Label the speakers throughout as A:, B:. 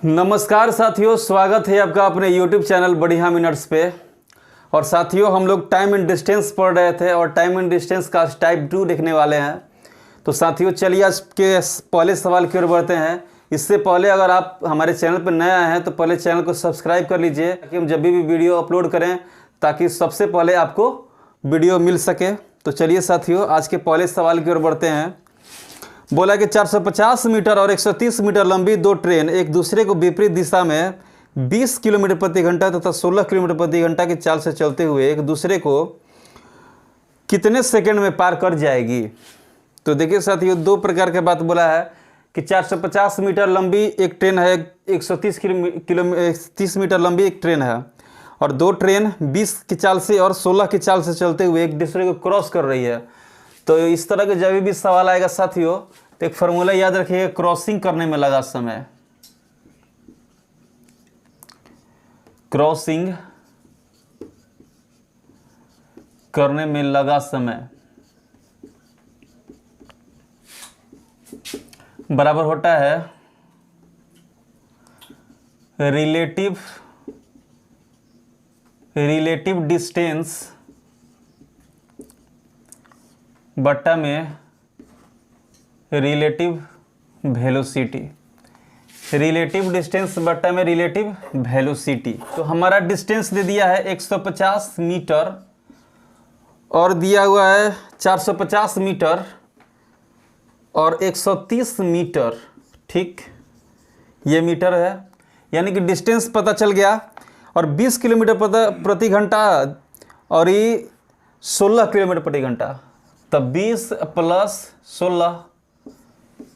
A: नमस्कार साथियों, स्वागत है आपका अपने YouTube चैनल बढ़िया मिनट्स पे। और साथियों, हम लोग टाइम एंड डिस्टेंस पढ़ रहे थे और टाइम एंड डिस्टेंस का टाइप 2 देखने वाले हैं। तो साथियों, चलिए आज के पहले सवाल की ओर बढ़ते हैं। इससे पहले अगर आप हमारे चैनल पर नए आए हैं तो पहले चैनल को सब्सक्राइब कर लीजिए ताकि हम जब भी वीडियो अपलोड करें ताकि सबसे पहले आपको वीडियो मिल सके। तो चलिए साथियों, आज के पहले सवाल की ओर बढ़ते हैं। बोला कि 450 मीटर और 130 मीटर लंबी दो ट्रेन एक दूसरे को विपरीत दिशा में 20 किलोमीटर प्रति घंटा तथा 16 किलोमीटर प्रति घंटा की चाल से चलते हुए एक दूसरे को कितने सेकंड में पार कर जाएगी। तो देखिए साथियों, दो प्रकार के बात बोला है कि 450 मीटर लंबी एक ट्रेन है, 130 मीटर लंबी एक ट्रेन है और दो ट्रेन 20 की चाल से और 16 की चाल से चलते हुए एक दूसरे को क्रॉस कर रही है। तो इस तरह के जब भी सवाल आएगा साथियों तो एक फॉर्मूला याद रखिएगा, क्रॉसिंग करने में लगा समय। क्रॉसिंग करने में लगा समय बराबर होता है रिलेटिव डिस्टेंस बट्टा में रिलेटिव वेलोसिटी। रिलेटिव डिस्टेंस बट्टा में रिलेटिव वेलोसिटी। तो हमारा डिस्टेंस दे दिया है 150 मीटर और दिया हुआ है 450 मीटर और 130 मीटर। ठीक, ये मीटर है, यानी कि डिस्टेंस पता चल गया। और 20 किलोमीटर प्रति घंटा और ये 16 किलोमीटर प्रति घंटा। तब 20 प्लस 16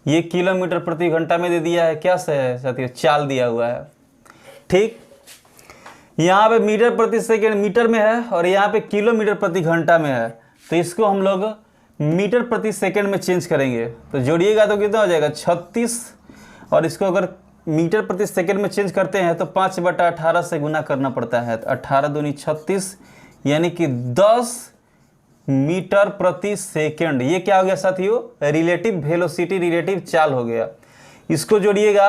A: ये किलोमीटर प्रति घंटा में दे दिया है। क्या से है साथियों? चाल दिया हुआ है। ठीक, यहाँ पे मीटर प्रति सेकेंड मीटर में है और यहाँ पे किलोमीटर प्रति घंटा में है। तो इसको हम लोग मीटर प्रति सेकेंड में चेंज करेंगे। तो जोड़िएगा तो कितना हो जाएगा 36 और इसको अगर मीटर प्रति सेकेंड में चेंज करते हैं तो 5/18 से गुना करना पड़ता है। 18 दूनी 36 यानी कि 10 मीटर प्रति सेकंड। ये क्या हो गया साथियों? रिलेटिव वेलोसिटी, रिलेटिव चाल हो गया। इसको जोड़िएगा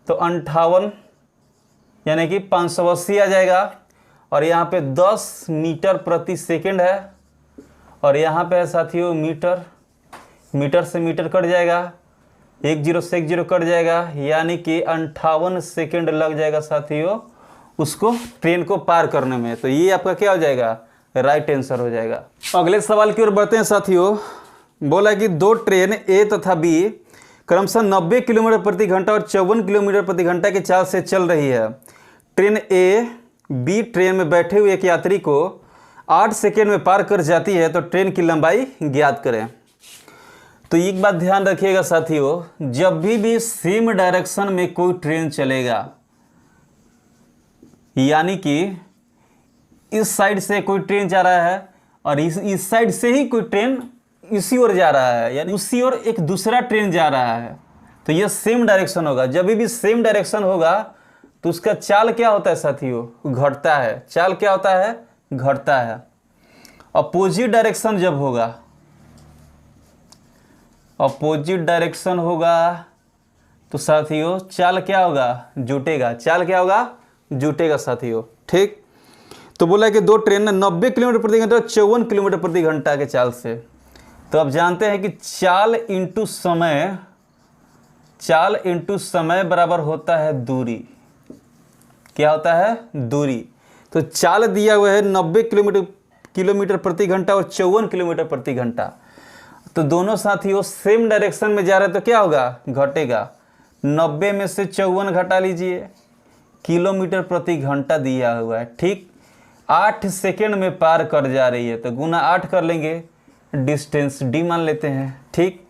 A: तो 58 यानी कि 580 आ जाएगा। और यहाँ पे 10 मीटर प्रति सेकंड है और यहाँ पे है साथियों मीटर। मीटर से मीटर कट जाएगा, 1 0 से 1 0 कट जाएगा, यानी कि 58 सेकंड लग जाएगा साथियों उसको ट्रेन को पार करने में। तो ये आपका क्या हो जाएगा? राइट आंसर हो जाएगा। अगले सवाल की ओर बढ़ते हैं साथियों। बोला कि दो ट्रेन ए तथा बी क्रमशः 90 किलोमीटर प्रति घंटा और 54 किलोमीटर प्रति घंटा की चाल से चल रही है। ट्रेन ए बी ट्रेन में बैठे हुए एक यात्री को 8 सेकेंड में पार कर जाती है, तो ट्रेन की लंबाई ज्ञात करें। तो एक बात ध्यान रखिएगा साथियों, जब भी सेम डायरेक्शन में कोई ट्रेन चलेगा, यानी कि इस साइड से कोई ट्रेन जा रहा है और इस साइड से ही कोई ट्रेन इसी ओर जा रहा है, यानी उसी ओर एक दूसरा ट्रेन जा रहा है, तो ये सेम डायरेक्शन होगा। जब भी सेम डायरेक्शन होगा तो उसका चाल क्या होता है साथियों? घटता है। चाल क्या होता है? घटता है। अपोजिट डायरेक्शन जब होगा, अपोजिट डायरेक्शन होगा तो साथियों चाल क्या होगा? जुटेगा। चाल क्या होगा? जुटेगा साथियों। ठीक, तो बोला कि दो ट्रेन 90 किलोमीटर प्रति घंटा और 54 किलोमीटर प्रति घंटा के चाल से। तो अब जानते हैं कि चाल इंटू समय, चाल इंटू समय बराबर होता है दूरी। क्या होता है? दूरी। तो चाल दिया हुआ है 90 किलोमीटर प्रति घंटा और 54 किलोमीटर प्रति घंटा। तो दोनों साथियों सेम डायरेक्शन में जा रहे हैं तो क्या होगा? घटेगा। 90 में से 54 घटा लीजिए, किलोमीटर प्रति घंटा दिया हुआ है। ठीक, 8 सेकेंड में पार कर जा रही है तो गुना 8 कर लेंगे, डिस्टेंस डी मान लेते हैं। ठीक,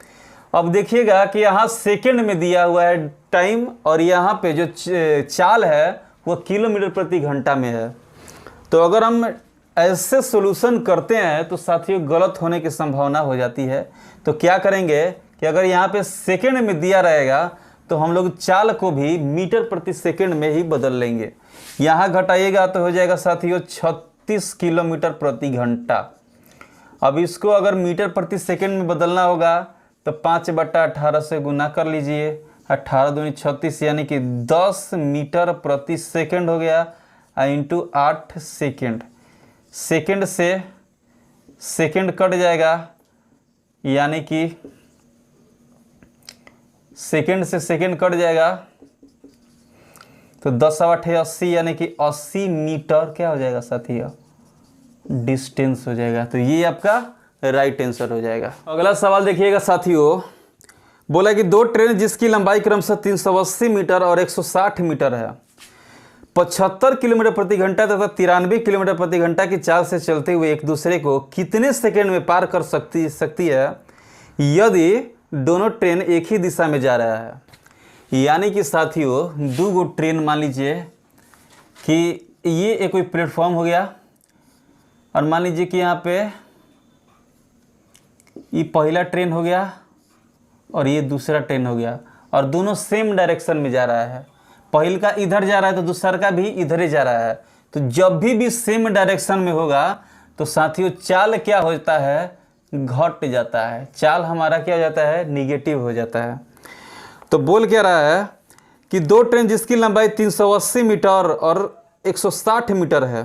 A: अब देखिएगा कि यहाँ सेकेंड में दिया हुआ है टाइम और यहाँ पे जो चाल है वो किलोमीटर प्रति घंटा में है। तो अगर हम ऐसे सॉल्यूशन करते हैं तो साथियों गलत होने की संभावना हो जाती है। तो क्या करेंगे कि अगर यहाँ पे सेकेंड में दिया रहेगा तो हम लोग चाल को भी मीटर प्रति सेकेंड में ही बदल लेंगे। यहाँ घटाइएगा तो हो जाएगा साथियों 36 किलोमीटर प्रति घंटा। अब इसको अगर मीटर प्रति सेकेंड में बदलना होगा तो 5/18 से गुना कर लीजिए 18 दूनी 36 यानी कि 10 मीटर प्रति सेकंड हो गया इंटू 8 सेकंड। सेकंड से सेकंड कट जाएगा यानी कि सेकंड से सेकंड कट जाएगा तो 10 8 80 यानी कि 80 मीटर क्या हो जाएगा साथियों, डिस्टेंस हो जाएगा। तो ये आपका राइट आंसर हो जाएगा। अगला सवाल देखिएगा साथियों, बोला कि दो ट्रेन जिसकी लंबाई क्रमशः 380 मीटर और 160 मीटर है 75 किलोमीटर प्रति घंटा तथा 93 किलोमीटर प्रति घंटा की चाल से चलते हुए एक दूसरे को कितने सेकंड में पार कर सकती है यदि दोनों ट्रेन एक ही दिशा में जा रहा है। यानी कि साथियों दो गो ट्रेन मान लीजिए कि ये एक कोई प्लेटफॉर्म हो गया और मान लीजिए कि यहाँ पे ये पहला ट्रेन हो गया और ये दूसरा ट्रेन हो गया और दोनों सेम डायरेक्शन में जा रहा है। पहल का इधर जा रहा है तो दूसरा का भी इधर ही जा रहा है। तो जब भी सेम डायरेक्शन में होगा तो साथियों चाल क्या होता है, घट जाता है। चाल हमारा क्या हो जाता है, निगेटिव हो जाता है। तो बोल क्या रहा है कि दो ट्रेन जिसकी लंबाई 380 मीटर और 160 मीटर है।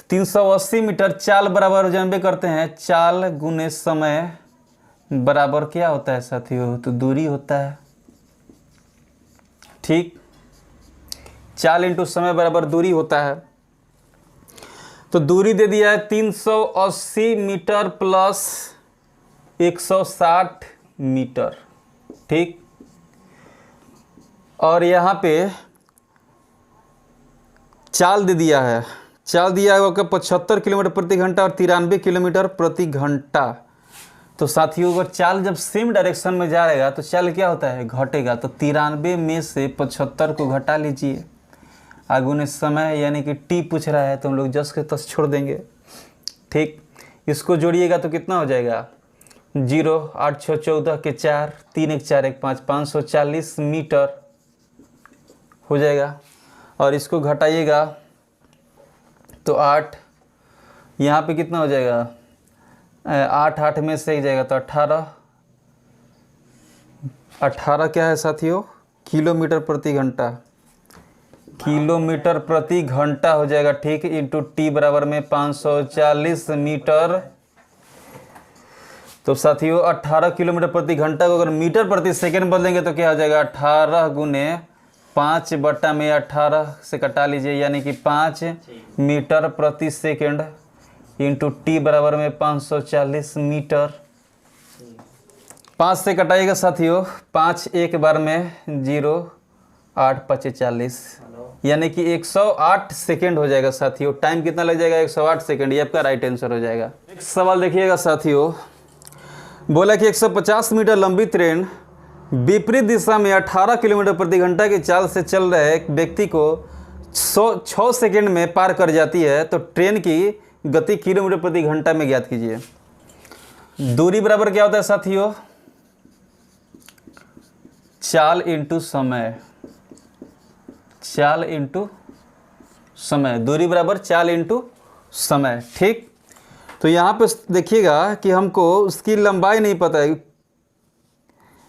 A: 380 मीटर चाल बराबर जानबे करते हैं, चाल गुने समय बराबर क्या होता है साथियों, तो दूरी होता है। ठीक, चाल इंटू समय बराबर दूरी होता है। तो दूरी दे दिया है 380 मीटर प्लस 160 मीटर। ठीक, और यहाँ पे चाल दे दिया है, चाल दिया है आपका 75 किलोमीटर प्रति घंटा और 93 किलोमीटर प्रति घंटा। तो साथियों अगर चाल जब सेम डायरेक्शन में जाएगा तो चाल क्या होता है, घटेगा। तो 93 में से 75 को घटा लीजिए, आगुने समय यानी कि टी पूछ रहा है तो हम लोग जस के तस छोड़ देंगे। ठीक, इसको जोड़िएगा तो कितना हो जाएगा, 0 8 6 14 के 4 3 1 4 1 5 540 मीटर हो जाएगा। और इसको घटाइएगा तो 8, यहाँ पे कितना हो जाएगा, 8 8 में से एक जाएगा तो 18 क्या है साथियों, किलोमीटर प्रति घंटा। किलोमीटर प्रति घंटा हो जाएगा। ठीक, इंटू टी बराबर में 540 मीटर। तो साथियों 18 किलोमीटर प्रति घंटा को अगर मीटर प्रति सेकंड बदलेंगे तो क्या हो जाएगा, 18 गुने 5 बटा में 18 से कटा लीजिए यानी कि 5 मीटर प्रति सेकंड इंटू टी बराबर में 540 मीटर। 5 से कटाइएगा साथियों, 5 एक बार में 0 8 5 40 यानी कि 108 सेकंड हो जाएगा साथियों। टाइम कितना लग जाएगा, 108 सेकंड। ये आपका राइट आंसर हो जाएगा। नेक्स्ट सवाल देखिएगा साथियों, बोला कि 150 मीटर लंबी ट्रेन विपरीत दिशा में 18 किलोमीटर प्रति घंटा की चाल से चल रहे एक व्यक्ति को 6 सेकंड में पार कर जाती है। तो ट्रेन की गति किलोमीटर प्रति घंटा में ज्ञात कीजिए। दूरी बराबर क्या होता है साथियों, चाल इंटू समय। चाल इंटू समय, दूरी बराबर चाल इंटू समय। ठीक, तो यहाँ पे देखिएगा कि हमको उसकी लंबाई नहीं पता है।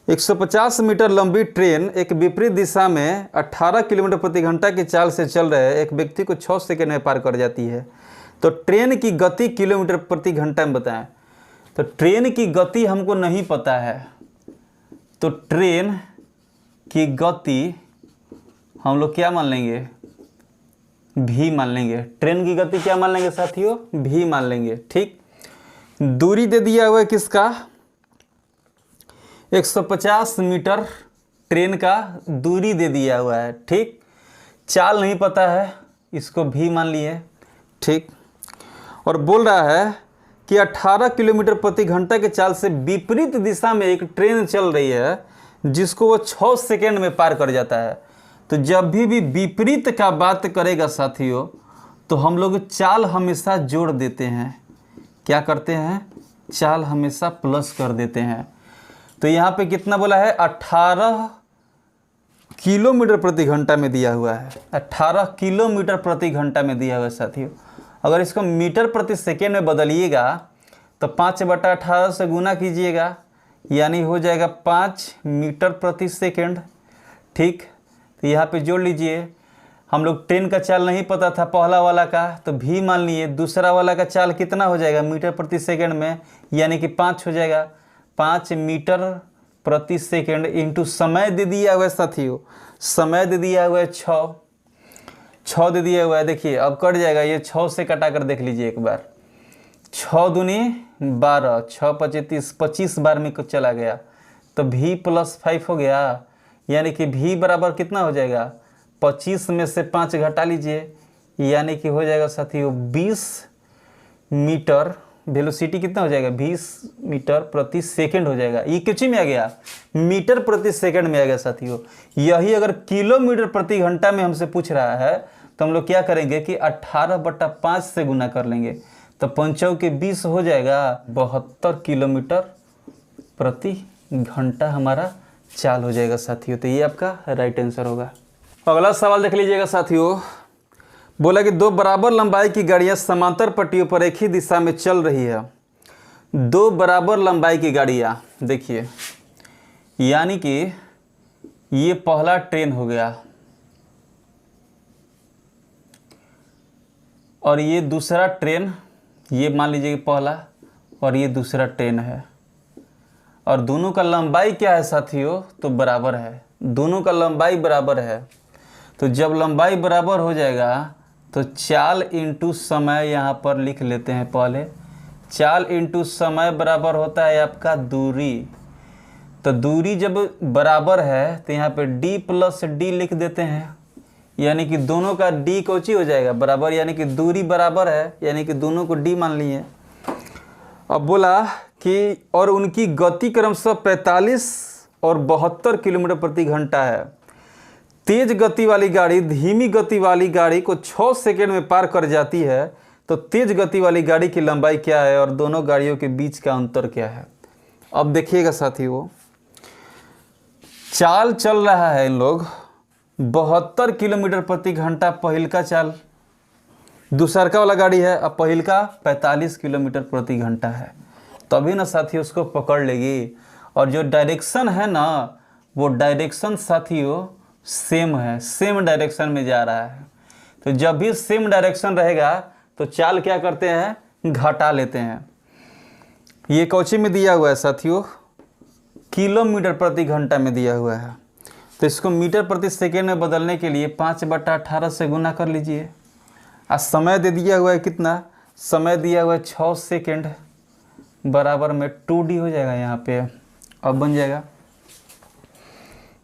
A: 150 मीटर लंबी ट्रेन एक विपरीत दिशा में 18 किलोमीटर प्रति घंटा की चाल से चल रहे एक व्यक्ति को 6 सेकंड में पार कर जाती है। तो ट्रेन की गति किलोमीटर प्रति घंटा में बताएं। तो ट्रेन की गति हमको नहीं पता है, तो ट्रेन की गति हम लोग क्या मान लेंगे, भी मान लेंगे। ट्रेन की गति क्या मान लेंगे साथियों, भी मान लेंगे। ठीक, दूरी दे दिया हुआ है किसका, 150 मीटर ट्रेन का दूरी दे दिया हुआ है। ठीक, चाल नहीं पता है, इसको भी मान लिए। ठीक, और बोल रहा है कि 18 किलोमीटर प्रति घंटा के चाल से विपरीत दिशा में एक ट्रेन चल रही है जिसको वो 6 सेकंड में पार कर जाता है। तो जब भी विपरीत का बात करेगा साथियों तो हम लोग चाल हमेशा जोड़ देते हैं। क्या करते हैं, चाल हमेशा प्लस कर देते हैं। तो यहाँ पे कितना बोला है, 18 किलोमीटर प्रति घंटा में दिया हुआ है। 18 किलोमीटर प्रति घंटा में दिया हुआ है साथियों। अगर इसको मीटर प्रति सेकेंड में बदलिएगा तो 5 बटा 18 से गुना कीजिएगा यानी हो जाएगा 5 मीटर प्रति सेकेंड। ठीक, तो यहाँ पे जोड़ लीजिए। हम लोग ट्रेन का चाल नहीं पता था पहला वाला का, तो भी मान लिए। दूसरा वाला का चाल कितना हो जाएगा मीटर प्रति सेकेंड में, यानी कि 5 हो जाएगा। 5 मीटर प्रति सेकेंड इंटू समय दे दिया हुआ है साथियों, समय दे दिया हुआ है 6 दे दिया हुआ है। देखिए अब कट जाएगा, ये 6 से कटा कर देख लीजिए एक बार। 6 दूनी 12, 6 पचे 30, 25 बार में कुछ चला गया, तो v + 5 हो गया। यानी कि v बराबर कितना हो जाएगा, 25 में से 5 घटा लीजिए, यानी कि हो जाएगा साथियों 20 मीटर। वेलोसिटी कितना हो जाएगा, 20 मीटर प्रति सेकंड हो जाएगा। ये किस में आ गया, मीटर प्रति सेकंड में आ गया साथियों। यही अगर किलोमीटर प्रति घंटा में हमसे पूछ रहा है तो हम लोग क्या करेंगे कि 18/5 से गुना कर लेंगे, तो 5 के 20 हो जाएगा 72 किलोमीटर प्रति घंटा हमारा चाल हो जाएगा साथियों। तो ये आपका राइट आंसर होगा। अगला सवाल देख लीजिएगा साथियों। बोला कि 2 बराबर लंबाई की गाड़ियां समांतर पट्टियों पर एक ही दिशा में चल रही है। 2 बराबर लंबाई की गाड़ियां, देखिए यानी कि ये पहला ट्रेन हो गया और ये दूसरा ट्रेन, ये मान लीजिए कि पहला और ये दूसरा ट्रेन है, और दोनों का लंबाई क्या है साथियों, तो बराबर है। दोनों का लंबाई बराबर है, तो जब लंबाई बराबर हो जाएगा तो चाल इंटू समय यहाँ पर लिख लेते हैं पहले। चाल इंटू समय बराबर होता है आपका दूरी। तो दूरी जब बराबर है तो यहाँ पे d + d लिख देते हैं, यानी कि दोनों का d कोची हो जाएगा बराबर, यानी कि दूरी बराबर है, यानी कि दोनों को d मान लिए। अब बोला कि और उनकी गति क्रमशः 45 और 72 किलोमीटर प्रति घंटा है। तेज गति वाली गाड़ी धीमी गति वाली गाड़ी को 6 सेकंड में पार कर जाती है, तो तेज गति वाली गाड़ी की लंबाई क्या है और दोनों गाड़ियों के बीच का अंतर क्या है। अब देखिएगा साथियों, चाल चल रहा है इन लोग 72 किलोमीटर प्रति घंटा पहिल का चाल, दूसरका वाला गाड़ी है, अब पहिल का 45 किलोमीटर प्रति घंटा है, तभी ना साथियों उसको पकड़ लेगी। और जो डायरेक्शन है ना, वो डायरेक्शन साथियों सेम है, सेम डायरेक्शन में जा रहा है। तो जब भी सेम डायरेक्शन रहेगा तो चाल क्या करते हैं, घटा लेते हैं। ये कौची में दिया हुआ है साथियों, किलोमीटर प्रति घंटा में दिया हुआ है, तो इसको मीटर प्रति सेकेंड में बदलने के लिए 5/18 से गुना कर लीजिए। आज समय दे दिया हुआ है कितना, समय दिया हुआ है 6 सेकेंड, बराबर में 2d हो जाएगा यहाँ पे। अब बन जाएगा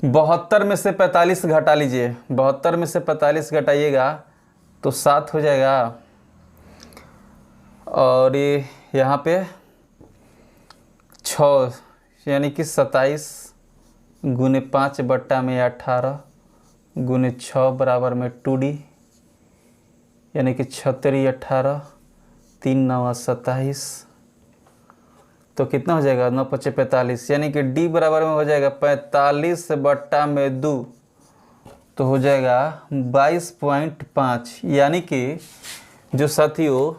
A: 72 में से 45 घटा लीजिए, 72 में से 45 घटाइएगा तो 7 हो जाएगा, और ये यहाँ पे 6 यानी कि 27 गुने 5/18 गुने 6 बराबर में 2d, यानी कि 36 18 3 9 27, तो कितना हो जाएगा 9 5 45, यानी कि d बराबर में हो जाएगा 45/2, तो हो जाएगा 22.5। यानी कि जो साथियों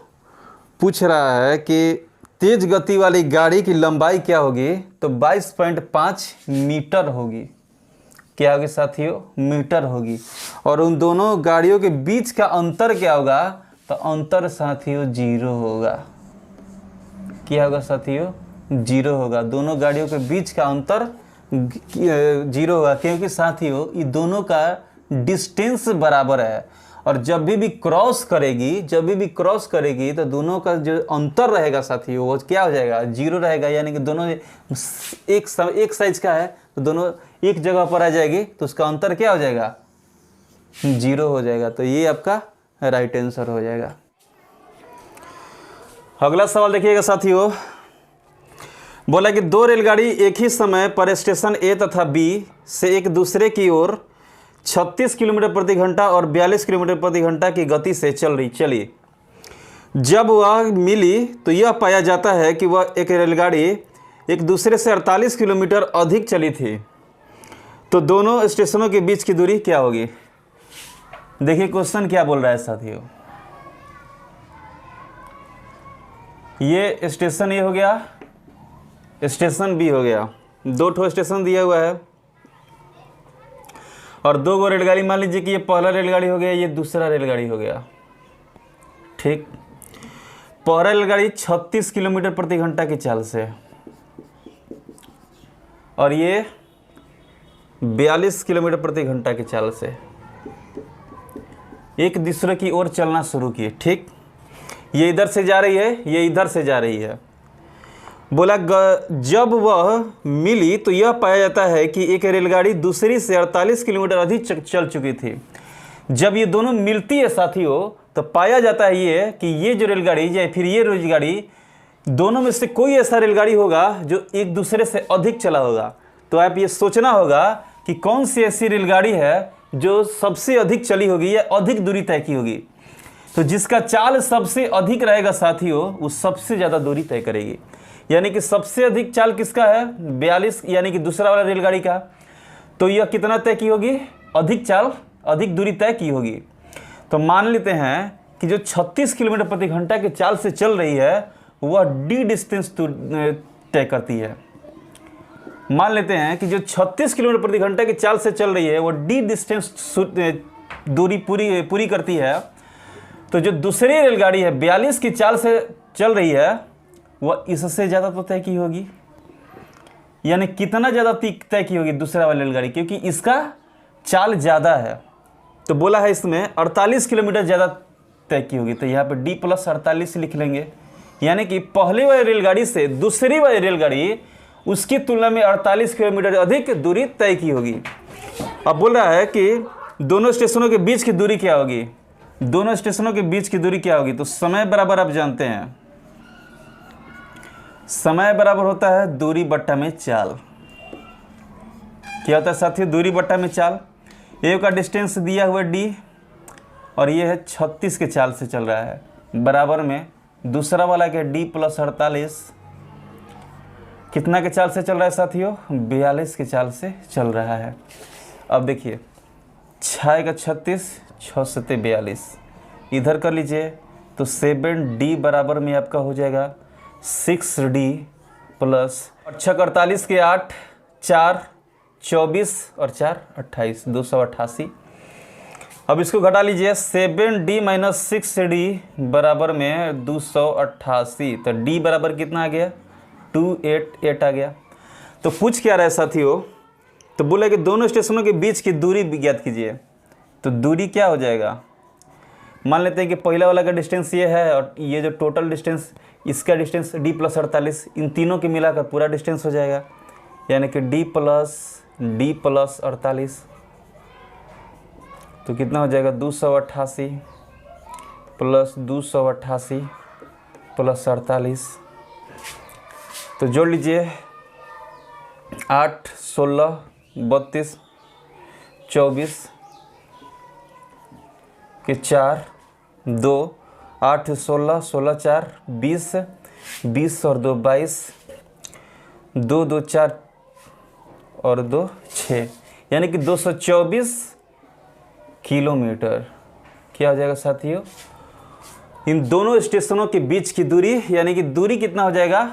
A: पूछ रहा है कि तेज गति वाली गाड़ी की लंबाई क्या होगी, तो 22.5 मीटर होगी। क्या होगी साथियों, मीटर होगी। और उन दोनों गाड़ियों के बीच का अंतर क्या होगा, तो अंतर साथियों 0 होगा। क्या होगा साथियों, 0 होगा। दोनों गाड़ियों के बीच का अंतर 0 होगा, क्योंकि साथियों ये दोनों का डिस्टेंस बराबर है। और जब भी क्रॉस करेगी तो दोनों का जो अंतर रहेगा साथियों वो क्या हो जाएगा, 0 रहेगा। यानी कि दोनों एक साइज का है तो दोनों एक जगह पर आ जाएगी, तो उसका अंतर क्या हो जाएगा, 0 हो जाएगा। तो ये आपका राइट आंसर हो जाएगा। अगला सवाल देखिएगा साथियों। बोला कि 2 रेलगाड़ी एक ही समय पर स्टेशन ए तथा बी से एक दूसरे की ओर 36 किलोमीटर प्रति घंटा और 42 किलोमीटर प्रति घंटा की गति से चली। जब वह मिली तो यह पाया जाता है कि वह एक रेलगाड़ी एक दूसरे से 48 किलोमीटर अधिक चली थी। तो दोनों स्टेशनों के बीच की दूरी क्या होगी। देखिए क्वेश्चन क्या बोल रहा है साथियों। ये स्टेशन ये हो गया स्टेशन बी हो गया, 2 ठो स्टेशन दिया हुआ है और 2 गो रेलगाड़ी। मान लीजिए कि ये पहला रेलगाड़ी हो गया, ये दूसरा रेलगाड़ी हो गया। ठीक, पहला रेलगाड़ी 36 किलोमीटर प्रति घंटा की चाल से और ये 42 किलोमीटर प्रति घंटा की चाल से एक दूसरे की ओर चलना शुरू किए। ठीक, ये इधर से जा रही है, ये इधर से जा रही है। बोला जब वह मिली तो यह पाया जाता है कि एक रेलगाड़ी दूसरी से 48 किलोमीटर अधिक चल चुकी थी। जब ये दोनों मिलती है साथियों तो पाया जाता है ये कि ये जो रेलगाड़ी या फिर ये रेलगाड़ी दोनों में से कोई ऐसा रेलगाड़ी होगा जो एक दूसरे से अधिक चला होगा। तो आप ये सोचना होगा कि कौन सी ऐसी रेलगाड़ी है जो सबसे अधिक चली होगी या अधिक दूरी तय की होगी। तो जिसका चाल सबसे अधिक रहेगा साथियों वो सबसे ज़्यादा दूरी तय करेगी। यानी कि सबसे अधिक चाल किसका है? 42, यानी कि दूसरा वाला रेलगाड़ी का। तो यह कितना तय की होगी? अधिक चाल, अधिक दूरी तय की होगी। तो मान लेते हैं कि जो 36 किलोमीटर प्रति घंटा के चाल से चल रही है वह डी डिस्टेंस तय करती है। मान लेते हैं कि जो 36 किलोमीटर प्रति घंटा की चाल से चल रही है वह डी डिस्टेंस दूरी पूरी करती है। तो जो दूसरी रेलगाड़ी है 42 की चाल से चल रही है वह इससे ज़्यादा तो तय की होगी। यानी कितना ज़्यादा तय की होगी दूसरा वाली रेलगाड़ी, क्योंकि इसका चाल ज़्यादा है। तो बोला है इसमें 48 किलोमीटर ज़्यादा तय की होगी। तो यहाँ पे डी प्लस 48 लिख लेंगे। यानी कि पहले वाली रेलगाड़ी से दूसरी वाली रेलगाड़ी उसकी तुलना में 48 किलोमीटर अधिक दूरी तय की होगी। अब बोल रहा है कि दोनों स्टेशनों के बीच की दूरी क्या होगी? दोनों स्टेशनों के बीच की दूरी क्या होगी? तो समय बराबर आप जानते हैं, समय बराबर होता है दूरी बट्टा में चाल। क्या होता है साथियों? दूरी बट्टा में चाल। ए का डिस्टेंस दिया हुआ डी और ये है 36 के चाल से चल रहा है, बराबर में दूसरा वाला के डी प्लस 48 कितना के चाल से चल रहा है साथियों? 42 के चाल से चल रहा है। अब देखिए 6 का 36, 6 सत्ते 42, इधर कर लीजिए तो 7D बराबर में आपका हो जाएगा 6D प्लस 6 का 48 के 8, 4 24 और 4 28, 288। अब इसको घटा लीजिए, 7D माइनस 6D बराबर में 288। तो D बराबर कितना आ गया? 288 आ गया। तो पूछ क्या रहा है साथियों? तो बोला कि दोनों स्टेशनों के बीच की दूरी ज्ञात कीजिए। तो दूरी क्या हो जाएगा? मान लेते हैं कि पहला वाला का डिस्टेंस ये है और ये जो टोटल डिस्टेंस इसका डिस्टेंस D प्लस 48, इन तीनों के मिलाकर पूरा डिस्टेंस हो जाएगा। यानी कि D प्लस 48 तो कितना हो जाएगा? 288 प्लस 288 प्लस 48। तो जोड़ लीजिए 8 16 32 24 के 4 2 8 16 16 4 20 20 और 2 22 2 2 4 और 2 6, यानी कि 224 किलोमीटर क्या हो जाएगा साथियों? इन दोनों स्टेशनों के बीच की दूरी, यानी कि दूरी कितना हो जाएगा?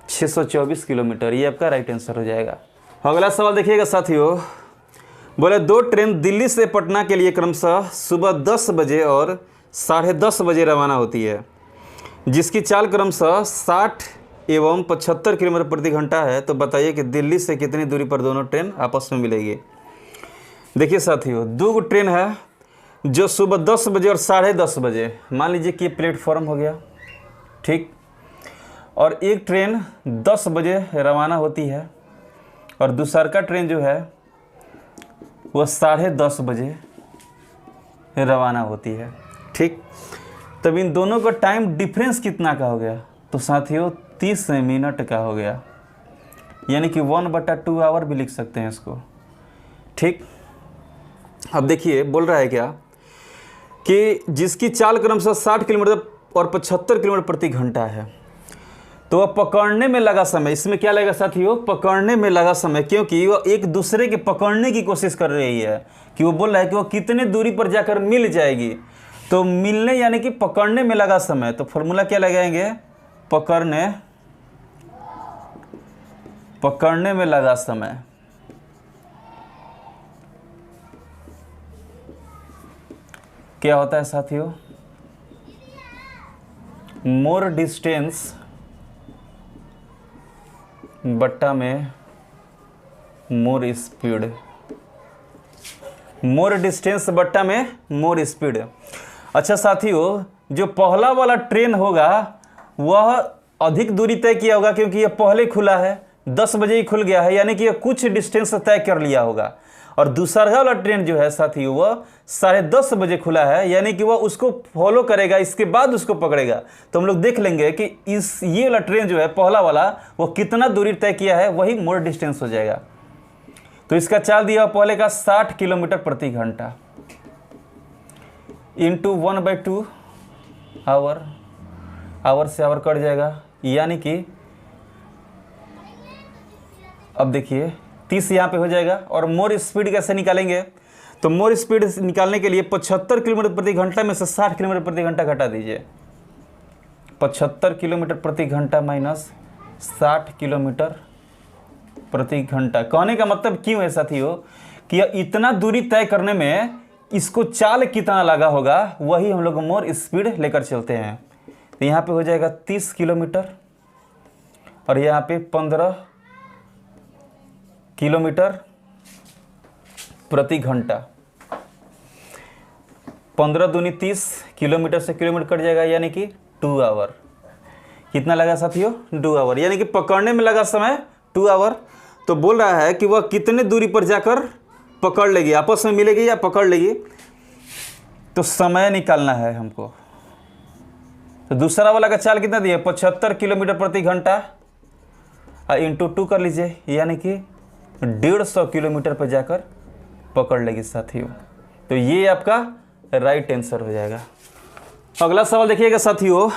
A: 624 किलोमीटर। ये आपका राइट आंसर हो जाएगा। अगला सवाल देखिएगा साथियों। बोले 2 ट्रेन दिल्ली से पटना के लिए क्रमशः सुबह 10 बजे और 10:30 बजे रवाना होती है, जिसकी चाल क्रमशः 60 एवं 75 किलोमीटर प्रति घंटा है। तो बताइए कि दिल्ली से कितनी दूरी पर दोनों ट्रेन आपस में मिलेगी। देखिए साथियों, 2 ट्रेन है जो सुबह 10 बजे और 10:30 बजे, मान लीजिए कि प्लेटफॉर्म हो गया, ठीक। और एक ट्रेन 10 बजे रवाना होती है और दूसरा ट्रेन जो है वह 10:30 बजे रवाना होती है, ठीक। तब इन दोनों का टाइम डिफरेंस कितना का हो गया? तो साथियों 30 मिनट का हो गया, यानी कि 1/2 आवर भी लिख सकते हैं इसको, ठीक। अब देखिए बोल रहा है क्या कि जिसकी चाल क्रमशः 60 किलोमीटर और 75 किलोमीटर प्रति घंटा है, तो वह पकड़ने में लगा समय, इसमें क्या लगेगा साथियों? पकड़ने में लगा समय, क्योंकि वो एक दूसरे के पकड़ने की कोशिश कर रही है कि वो बोल रहा है कि वो कितने दूरी पर जाकर मिल जाएगी। तो मिलने यानी कि पकड़ने में लगा समय, तो फॉर्मूला क्या लगाएंगे? पकड़ने पकड़ने में लगा समय, क्या होता है साथियों, मोर डिस्टेंस बट्टा में मोर स्पीड, मोर डिस्टेंस बट्टा में मोर स्पीड। अच्छा साथियों, जो पहला वाला ट्रेन होगा वह अधिक दूरी तय किया होगा, क्योंकि यह पहले खुला है, 10 बजे ही खुल गया है, यानी कि यह कुछ डिस्टेंस तय कर लिया होगा। और दूसरा वाला ट्रेन जो है साथियों वह 10:30 बजे खुला है, यानी कि वह उसको फॉलो करेगा, इसके बाद उसको पकड़ेगा। तो हम लोग देख लेंगे कि ये वाला ट्रेन जो है पहला वाला वो कितना दूरी तय किया है, वही मोर डिस्टेंस हो जाएगा। तो इसका चाल दिया पहले का 60 किलोमीटर प्रति घंटा इंटू 1/2 आवर, आवर से आवर कट जाएगा, यानी कि अब देखिए 30 यहाँ पे हो जाएगा। और मोर स्पीड कैसे निकालेंगे, तो मोर स्पीड निकालने के लिए 75 किलोमीटर प्रति घंटा में से 60 किलोमीटर प्रति घंटा घटा दीजिए। 75 किलोमीटर प्रति घंटा माइनस 60 किलोमीटर प्रति घंटा। कहने का मतलब क्यों है साथियों कि इतना दूरी तय करने में इसको चाल कितना लगा होगा, वही हम लोग मोर स्पीड लेकर चलते हैं। तो यहाँ पे हो जाएगा 30 किलोमीटर और यहाँ पे 15 किलोमीटर प्रति घंटा। 15 दूनी 30, किलोमीटर से किलोमीटर कट जाएगा, यानी कि 2 आवर। कितना लगा साथियों, 2 आवर, यानी कि पकड़ने में लगा समय 2 आवर। तो बोल रहा है कि वह कितने दूरी पर जाकर पकड़ लेगी, आपस में मिलेगी या पकड़ लेगी, तो समय निकालना है हमको। तो दूसरा वाला का चाल कितना दिया, 75 किलोमीटर प्रति घंटा इंटू 2 कर लीजिए, यानी कि 150 किलोमीटर पर जाकर पकड़ लेगी साथियों। तो ये आपका राइट आंसर हो जाएगा। अगला सवाल देखिएगा साथियों,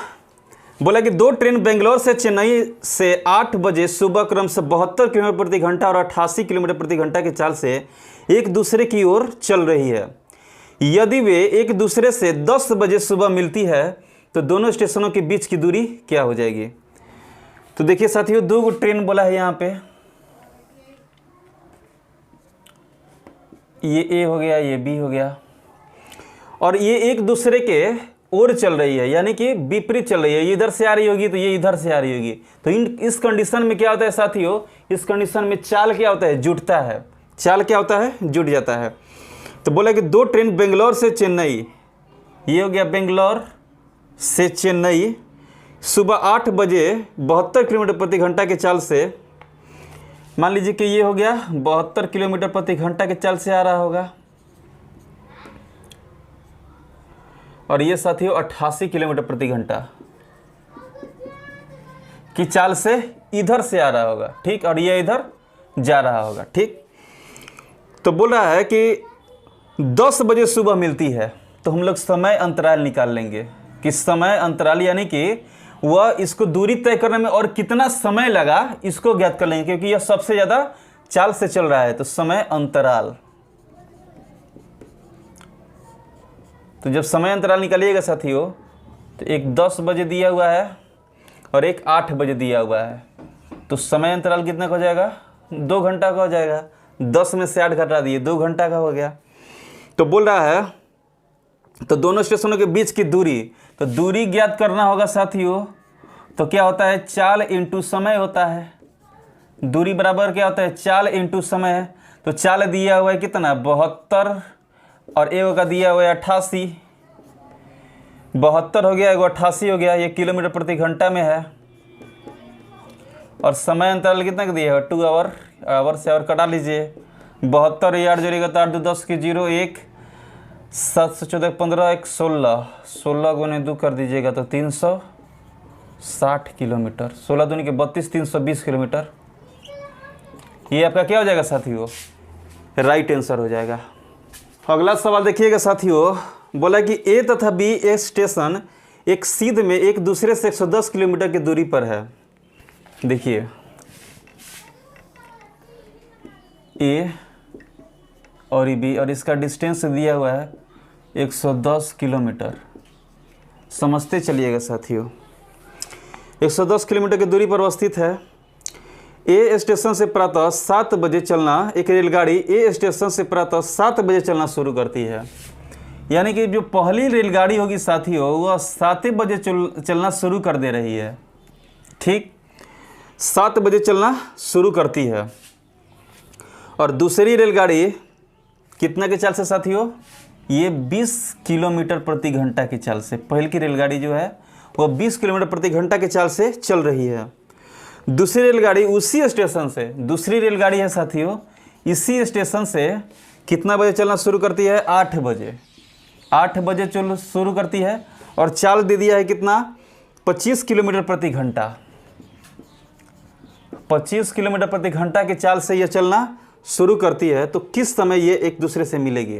A: बोला कि 2 ट्रेन बेंगलोर से चेन्नई से 8 बजे सुबह क्रम से 72 किलोमीटर प्रति घंटा और 88 किलोमीटर प्रति घंटा की चाल से एक दूसरे की ओर चल रही है। यदि वे एक दूसरे से 10 बजे सुबह मिलती है तो दोनों स्टेशनों के बीच की दूरी क्या हो जाएगी। तो देखिए साथियों, 2 ट्रेन बोला है यहाँ पे, ये ए हो गया, ये बी हो गया, और ये एक दूसरे के ओर चल रही है, यानी कि विपरीत चल रही है। ये इधर से आ रही होगी तो ये इधर से आ रही होगी। तो इस कंडीशन में क्या होता है साथियों, इस कंडीशन में चाल क्या होता है, जुटता है। चाल क्या होता है, जुट जाता है। तो बोला कि 2 ट्रेन बेंगलोर से चेन्नई, ये हो गया बेंगलोर से चेन्नई, सुबह 8 बजे 72 किलोमीटर प्रति घंटा के चाल से, मान लीजिए कि ये हो गया 72 किलोमीटर प्रति घंटा के चाल से आ रहा होगा, और ये साथियों 88 किलोमीटर प्रति घंटा की चाल से इधर से आ रहा होगा, ठीक, और ये इधर जा रहा होगा, ठीक। तो बोल रहा है कि 10 बजे सुबह मिलती है, तो हम लोग समय अंतराल निकाल लेंगे कि समय अंतराल यानी कि वह इसको दूरी तय करने में और कितना समय लगा इसको ज्ञात कर लेंगे, क्योंकि यह सबसे ज़्यादा चाल से चल रहा है। तो समय अंतराल, तो जब समय अंतराल निकालिएगा साथियों, तो एक 10 बजे दिया हुआ है और एक 8 बजे दिया हुआ है, तो समय अंतराल कितना का हो जाएगा, 2 घंटा का हो जाएगा। 10 में से 8 घटा दिए, 2 घंटा का हो गया। तो बोल रहा है तो दोनों स्टेशनों के बीच की दूरी, तो दूरी ज्ञात करना होगा साथियों। तो क्या होता है, चाल इंटू समय होता है। दूरी बराबर क्या होता है, चाल इंटू समय। तो चाल दिया हुआ है कितना, 72, और ए का दिया हुआ है 88। 72 हो गया, 88 हो गया, ये किलोमीटर प्रति घंटा में है। और समय अंतराल कितना का दिया है, 2 आवर। आवर से आवर कटा लीजिए, 72 8 जोड़ेगा तो 8 2 10 की 0 1 7 से 14 15 1 16, 16 गुने 2 कर दीजिएगा तो 360 किलोमीटर। 16 दूनी के 32, 320 किलोमीटर। ये आपका क्या हो जाएगा साथियों, राइट आंसर हो जाएगा। अगला सवाल देखिएगा साथियों, बोला कि ए तथा बी एक स्टेशन एक सीध में एक दूसरे से 110 किलोमीटर की दूरी पर है। देखिए ए और बी, और इसका डिस्टेंस दिया हुआ है 110 किलोमीटर। समझते चलिएगा साथियों, 110 किलोमीटर की दूरी पर अवस्थित है। ए स्टेशन से प्रातः 7 बजे चलना, एक रेलगाड़ी ए स्टेशन से प्रातः 7 बजे चलना शुरू करती है। यानी कि जो पहली रेलगाड़ी होगी साथियों वह 7 बजे चलना शुरू कर दे रही है। ठीक, 7 बजे चलना शुरू करती है। और दूसरी रेलगाड़ी कितना के चाल से साथियों? ये 20 किलोमीटर प्रति घंटा की चाल से। पहले की रेलगाड़ी जो है वह 20 किलोमीटर प्रति घंटा की चाल से चल रही है। दूसरी रेलगाड़ी उसी स्टेशन से, दूसरी रेलगाड़ी है साथियों, इसी स्टेशन से कितना बजे चलना शुरू करती है? 8 बजे। 8 बजे चल शुरू करती है और चाल दे दिया है कितना? 25 किलोमीटर प्रति घंटा। 25 किलोमीटर प्रति घंटा की चाल से यह चलना शुरू करती है। तो किस समय ये एक दूसरे से मिलेगी?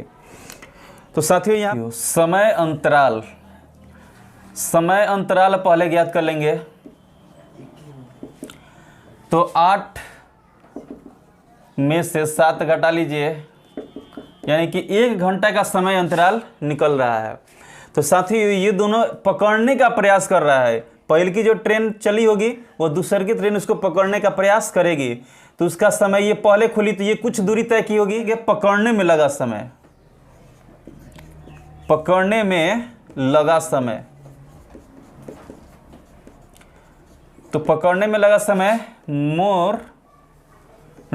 A: तो साथियों यहाँ समय अंतराल, समय अंतराल पहले ज्ञात कर लेंगे। तो 8 में से 7 घटा लीजिए, यानी कि 1 घंटा का समय अंतराल निकल रहा है। तो साथियों ये दोनों पकड़ने का प्रयास कर रहा है। पहले की जो ट्रेन चली होगी वो दूसरी की ट्रेन उसको पकड़ने का प्रयास करेगी। तो उसका समय, ये पहले खुली तो ये कुछ दूरी तय की होगी कि पकड़ने में लगा समय, पकड़ने में लगा समय। तो पकड़ने में लगा समय मोर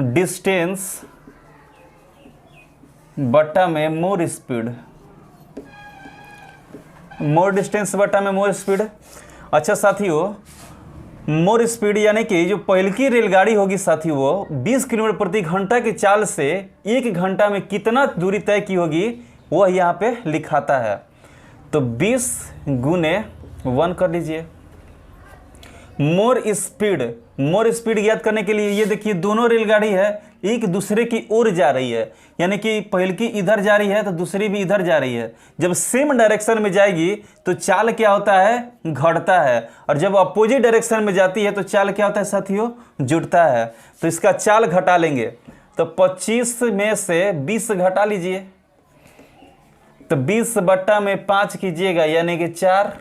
A: डिस्टेंस बटा में मोर स्पीड, मोर डिस्टेंस बटा में मोर स्पीड। अच्छा साथियों, मोर स्पीड यानी कि जो पहले की रेलगाड़ी होगी साथियों वो 20 किलोमीटर प्रति घंटा की चाल से 1 घंटा में कितना दूरी तय की होगी वह यहाँ पे लिखाता है। तो 20 गुने 1 कर लीजिए। मोर स्पीड, मोर स्पीड ज्ञात करने के लिए ये देखिए दोनों रेलगाड़ी है एक दूसरे की ओर जा रही है, यानी कि पहले की इधर जा रही है तो दूसरी भी इधर जा रही है। जब सेम डायरेक्शन में जाएगी तो चाल क्या होता है? घटता है। और जब अपोजिट डायरेक्शन में जाती है तो चाल क्या होता है साथियों? जुड़ता है। तो इसका चाल घटा लेंगे। तो 25 में से 20 घटा लीजिए। तो 20 बट्टा में 5 कीजिएगा, यानी कि 4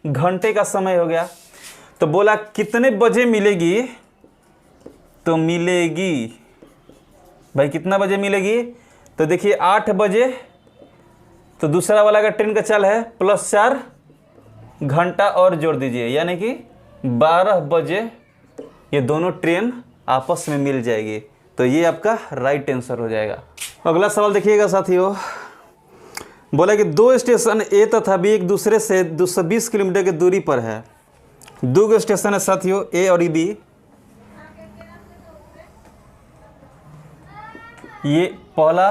A: घंटे का समय हो गया। तो बोला कितने बजे मिलेगी? तो मिलेगी भाई कितना बजे मिलेगी? तो देखिए 8 बजे। तो दूसरा वाला का ट्रेन का चाल है +4 घंटा और जोड़ दीजिए, यानी कि 12 बजे ये दोनों ट्रेन आपस में मिल जाएगी। तो ये आपका राइट आंसर हो जाएगा। अगला सवाल देखिएगा साथियों, बोला कि 2 स्टेशन ए तथा बी एक दूसरे से 220 किलोमीटर की दूरी पर है। 2 स्टेशन है साथियों, ए और बी। ये पहला,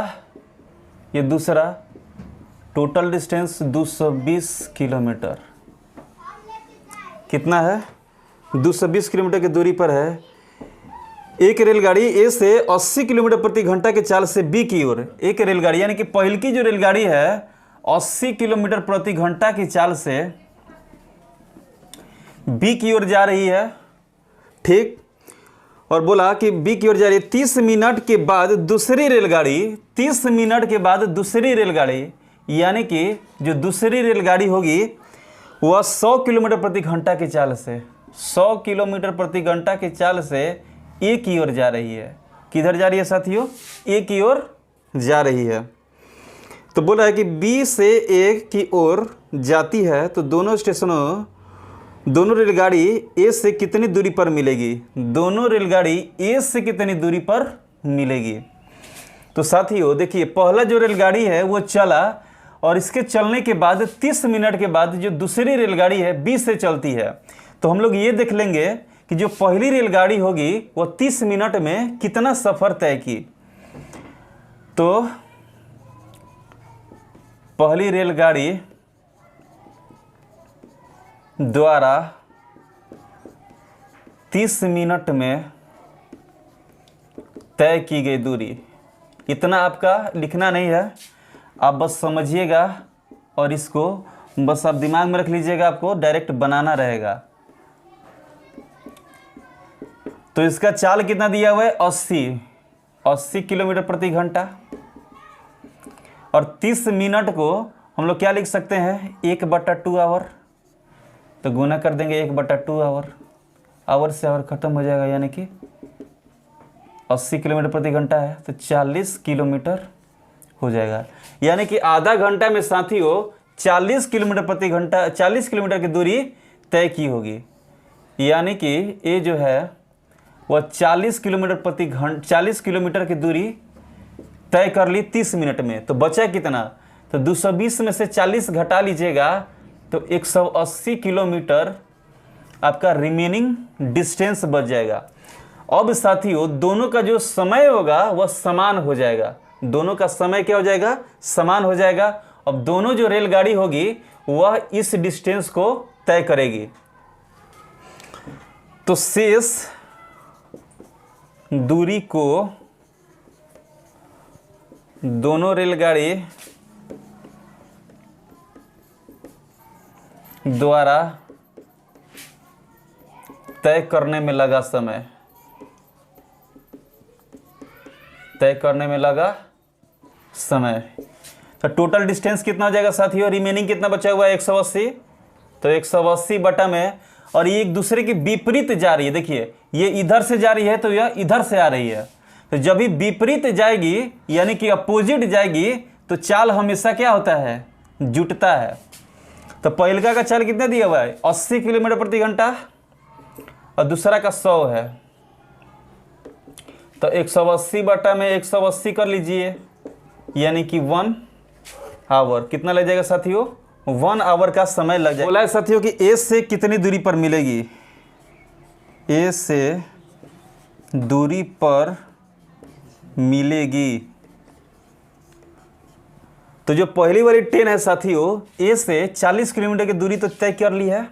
A: ये दूसरा, टोटल डिस्टेंस 220 किलोमीटर। कितना है? 220 किलोमीटर की दूरी पर है। एक रेलगाड़ी ए से 80 किलोमीटर प्रति घंटा के चाल से बी की ओर, एक रेलगाड़ी यानी कि पहले की जो रेलगाड़ी है 80 किलोमीटर प्रति घंटा की चाल से बी की ओर जा रही है। ठीक, और बोला कि बी की ओर जा रही है। 30 मिनट के बाद दूसरी रेलगाड़ी, 30 मिनट के बाद दूसरी रेलगाड़ी, यानी कि जो दूसरी रेलगाड़ी होगी वह 100 किलोमीटर प्रति घंटा की चाल से, 100 किलोमीटर प्रति घंटा की चाल से ए की ओर जा रही है। किधर जा रही है साथियों? ए की ओर जा रही है। तो बोला है कि बी से ए की ओर जाती है तो दोनों स्टेशनों, दोनों रेलगाड़ी ए से कितनी दूरी पर मिलेगी? दोनों रेलगाड़ी ए से कितनी दूरी पर मिलेगी? तो साथियों देखिए पहला जो रेलगाड़ी है वो चला और इसके चलने के बाद 30 मिनट के बाद जो दूसरी रेलगाड़ी है बी से चलती है। तो हम लोग ये देख लेंगे कि जो पहली रेलगाड़ी होगी वो 30 मिनट में कितना सफ़र तय की। तो पहली रेलगाड़ी द्वारा 30 मिनट में तय की गई दूरी, इतना आपका लिखना नहीं है, आप बस समझिएगा और इसको बस आप दिमाग में रख लीजिएगा, आपको डायरेक्ट बनाना रहेगा। तो इसका चाल कितना दिया हुआ है? 80 किलोमीटर प्रति घंटा। और 30 मिनट को हम लोग क्या लिख सकते हैं? 1/2 आवर। तो गुना कर देंगे 1/2 आवर, आवर से आवर खत्म हो जाएगा, यानी कि 80 किलोमीटर प्रति घंटा है तो 40 किलोमीटर हो जाएगा। यानी कि आधा घंटा में साथियों 40 किलोमीटर प्रति घंटा 40 किलोमीटर की दूरी तय की होगी। यानी कि ये जो है वह 40 किलोमीटर की दूरी तय कर ली 30 मिनट में। तो बचा कितना? तो 220 में से 40 घटा लीजिएगा तो 180 किलोमीटर आपका रिमेनिंग डिस्टेंस बच जाएगा। अब साथियों दोनों का जो समय होगा वह समान हो जाएगा। दोनों का समय क्या हो जाएगा? समान हो जाएगा। अब दोनों जो रेलगाड़ी होगी वह इस डिस्टेंस को तय करेगी। तो शेष दूरी को दोनों रेलगाड़ी द्वारा तय करने में लगा समय, तो टोटल डिस्टेंस कितना हो जाएगा साथियों? रिमेनिंग कितना बचा हुआ है? 180। तो 180 बटा में, और ये एक दूसरे के विपरीत जा रही है। देखिए ये इधर से जा रही है तो यह इधर से आ रही है। तो जब भी विपरीत जाएगी यानी कि अपोजिट जाएगी तो चाल हमेशा क्या होता है? जुटता है। तो पहलका का चाल कितना दिया हुआ है? 80 किलोमीटर प्रति घंटा और दूसरा का 100 है। तो 180 बटा में 180 कर लीजिए, यानी कि 1 आवर। कितना लग जाएगा साथियों? 1 आवर का समय लग जाएगा। बोला है साथियों कि ए से कितनी दूरी पर मिलेगी? ए से दूरी पर मिलेगी। तो जो पहली वाली ट्रेन है साथियों, ए से 40 किलोमीटर की दूरी तो तय कर ली है,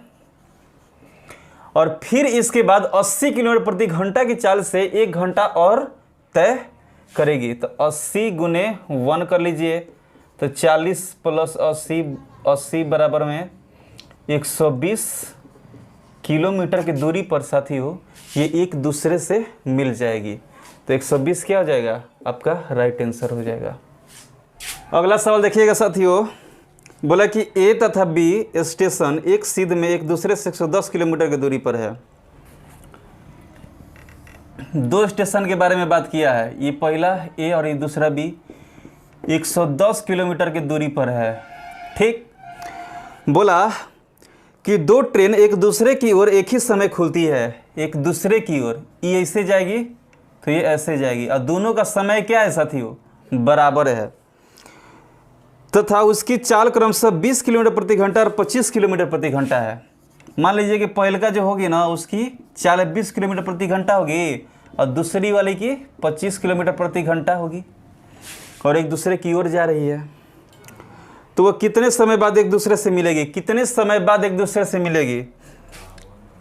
A: और फिर इसके बाद 80 किलोमीटर प्रति घंटा की चाल से 1 घंटा और तय करेगी। तो 80 गुने 1 कर लीजिए, तो 40 प्लस 80 बराबर में 120 किलोमीटर की दूरी पर साथियों ये एक दूसरे से मिल जाएगी। तो 120 क्या हो जाएगा? आपका राइट आंसर हो जाएगा। अगला सवाल देखिएगा साथियों, बोला कि ए तथा बी स्टेशन एक सीध में एक दूसरे से 110 किलोमीटर की दूरी पर है। दो स्टेशन के बारे में बात किया है, ये पहला ए और ये दूसरा बी, 110 किलोमीटर की दूरी पर है। ठीक, बोला कि दो ट्रेन एक दूसरे की ओर एक ही समय खुलती है। एक दूसरे की ओर, ये ऐसे जाएगी तो ये ऐसे जाएगी, और दोनों का समय क्या है साथियों? बराबर है। तथा उसकी चाल क्रमशः 20 किलोमीटर प्रति घंटा और 25 किलोमीटर प्रति घंटा है। मान लीजिए कि पहलका जो होगी ना उसकी चाल 20 किलोमीटर प्रति घंटा होगी और दूसरी वाली की 25 किलोमीटर प्रति घंटा होगी, और एक दूसरे की ओर जा रही है। तो वह कितने समय बाद एक दूसरे से मिलेगी? कितने समय बाद एक दूसरे से मिलेगी?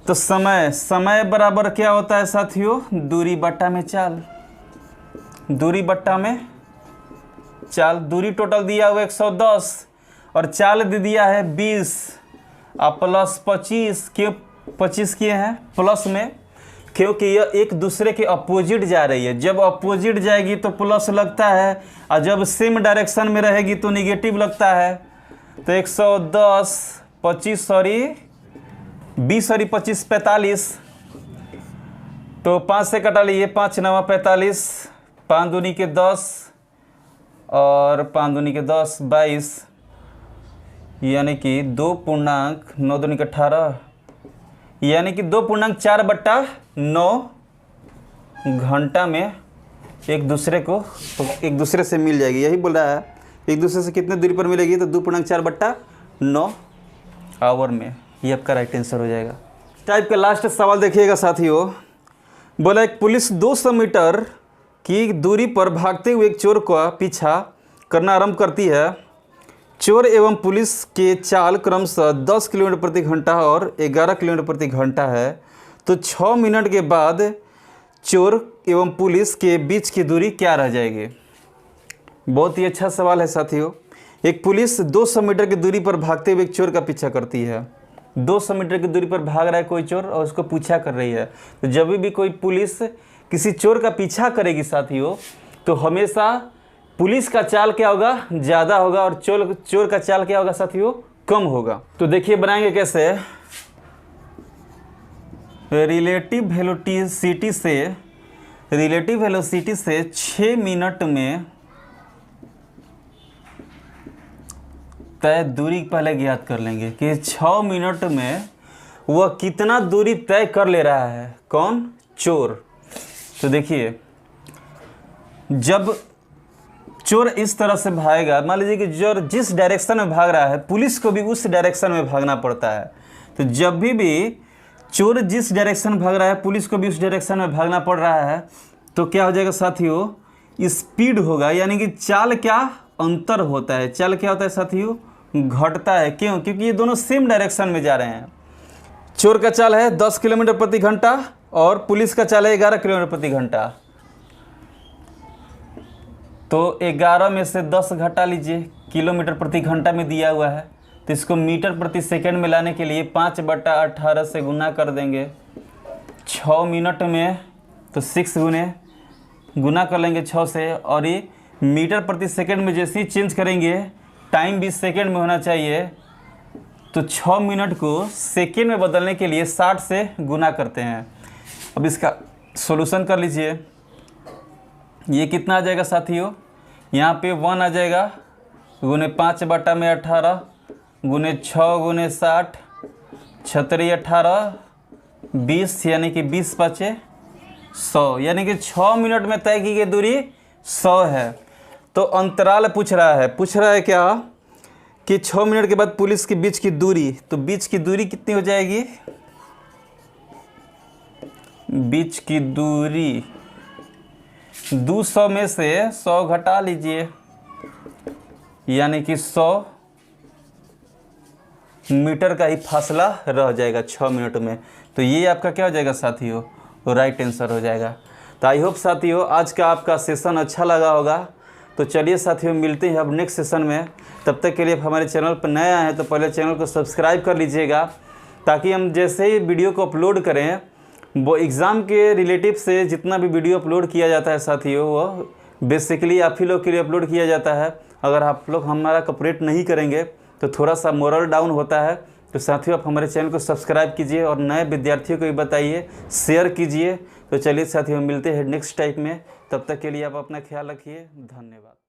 A: तो समय बराबर क्या होता है साथियों? दूरी बट्टा में चाल। दूरी बट्टा में चाल। दूरी टोटल दिया हुआ 110 और चाल दे दिया है 20 और प्लस 25। क्यों 25 किए हैं प्लस में? क्योंकि यह एक दूसरे के अपोजिट जा रही है। जब अपोजिट जाएगी तो प्लस लगता है, और जब सेम डायरेक्शन में रहेगी तो निगेटिव लगता है। तो 110 25 20 और 25 45। तो 5 से कटा लीजिए, 5 9 45, 5 दूनी के 10 और 5 दूनी के 10 22, यानी कि 2.9 दूनी के 18, यानी कि 2.4/9 घंटा में एक दूसरे से मिल जाएगी। यही बोल रहा है एक दूसरे से कितने दूरी पर मिलेगी? तो 2.4/9 आवर में। ये आपका राइट आंसर हो जाएगा। टाइप का लास्ट सवाल देखिएगा साथियों, बोला एक पुलिस 200 मीटर की दूरी पर भागते हुए एक चोर का पीछा करना आरंभ करती है। चोर एवं पुलिस के चाल क्रमशः 10 किलोमीटर प्रति घंटा और 11 किलोमीटर प्रति घंटा है। तो 6 मिनट के बाद चोर एवं पुलिस के बीच की दूरी क्या रह जाएगी? बहुत ही अच्छा सवाल है साथियों। एक पुलिस 200 मीटर की दूरी पर भागते हुए एक चोर का पीछा करती है। 200 मीटर की दूरी पर भाग रहा है कोई चोर और उसको पीछा कर रही है। तो जब भी कोई पुलिस किसी चोर का पीछा करेगी साथियों, तो हमेशा पुलिस का चाल क्या होगा? ज़्यादा होगा, और चोर का चाल क्या होगा साथियों? कम होगा। तो देखिए बनाएंगे कैसे। रिलेटिव वेलोसिटी से रिलेटिव वेलोसिटी से 6 मिनट में तय दूरी पहले ज्ञात कर लेंगे कि 6 मिनट में वह कितना दूरी तय कर ले रहा है। कौन? चोर। तो देखिए, जब चोर इस तरह से भागेगा, मान लीजिए कि चोर जिस डायरेक्शन में भाग रहा है पुलिस को भी उस डायरेक्शन में भागना पड़ता है। तो जब भी चोर जिस डायरेक्शन में भाग रहा है पुलिस को भी उस डायरेक्शन में भागना पड़ रहा है, तो क्या हो जाएगा साथियों? स्पीड होगा, यानी कि चाल क्या अंतर होता है। चाल क्या होता है साथियों? घटता है। क्यों? क्योंकि ये दोनों सेम डायरेक्शन में जा रहे हैं। चोर का चाल है 10 किलोमीटर प्रति घंटा और पुलिस का चाल है 11 किलोमीटर प्रति घंटा। तो 11 में से 10 घटा लीजिए, किलोमीटर प्रति घंटा में दिया हुआ है। तो इसको मीटर प्रति सेकंड में लाने के लिए 5/18 से गुना कर देंगे। 6 मिनट में तो 6 गुना कर लेंगे 6 से, और ये मीटर प्रति सेकंड में जैसे ही चेंज करेंगे, टाइम भी सेकंड में होना चाहिए। तो 6 मिनट को सेकंड में बदलने के लिए 60 से गुना करते हैं। अब इसका सॉल्यूशन कर लीजिए। ये कितना आ जाएगा साथियों? यहाँ पे 1 आ जाएगा, गुने 5/18 गुने 6 गुने 60, 36 18 20, यानी कि 20 5 100, यानी कि 6 मिनट में तय की गई दूरी 100 है। तो अंतराल पूछ रहा है क्या कि 6 मिनट के बाद पुलिस के बीच की दूरी, तो बीच की दूरी कितनी हो जाएगी? बीच की दूरी 200 में से 100 घटा लीजिए, यानी कि 100 मीटर का ही फासला रह जाएगा 6 मिनट में। तो ये आपका क्या हो जाएगा साथियों? राइट आंसर हो जाएगा। तो आई होप साथियों आज का आपका सेशन अच्छा लगा होगा। तो चलिए साथियों, मिलते हैं अब नेक्स्ट सेशन में। तब तक के लिए हमारे चैनल पर नए आए हैं तो पहले चैनल को सब्सक्राइब कर लीजिएगा, ताकि हम जैसे ही वीडियो को अपलोड करें, वो एग्ज़ाम के रिलेटिव से जितना भी वीडियो अपलोड किया जाता है साथियों, वो बेसिकली आप ही लोग के लिए अपलोड किया जाता है। अगर आप लोग हमारा कोऑपरेट नहीं करेंगे तो थोड़ा सा मोरल डाउन होता है। तो साथियों, आप हमारे चैनल को सब्सक्राइब कीजिए और नए विद्यार्थियों को भी बताइए, शेयर कीजिए। तो चलिए साथियों, मिलते हैं नेक्स्ट टाइप में। तब तक के लिए आप अपना ख्याल रखिए। धन्यवाद।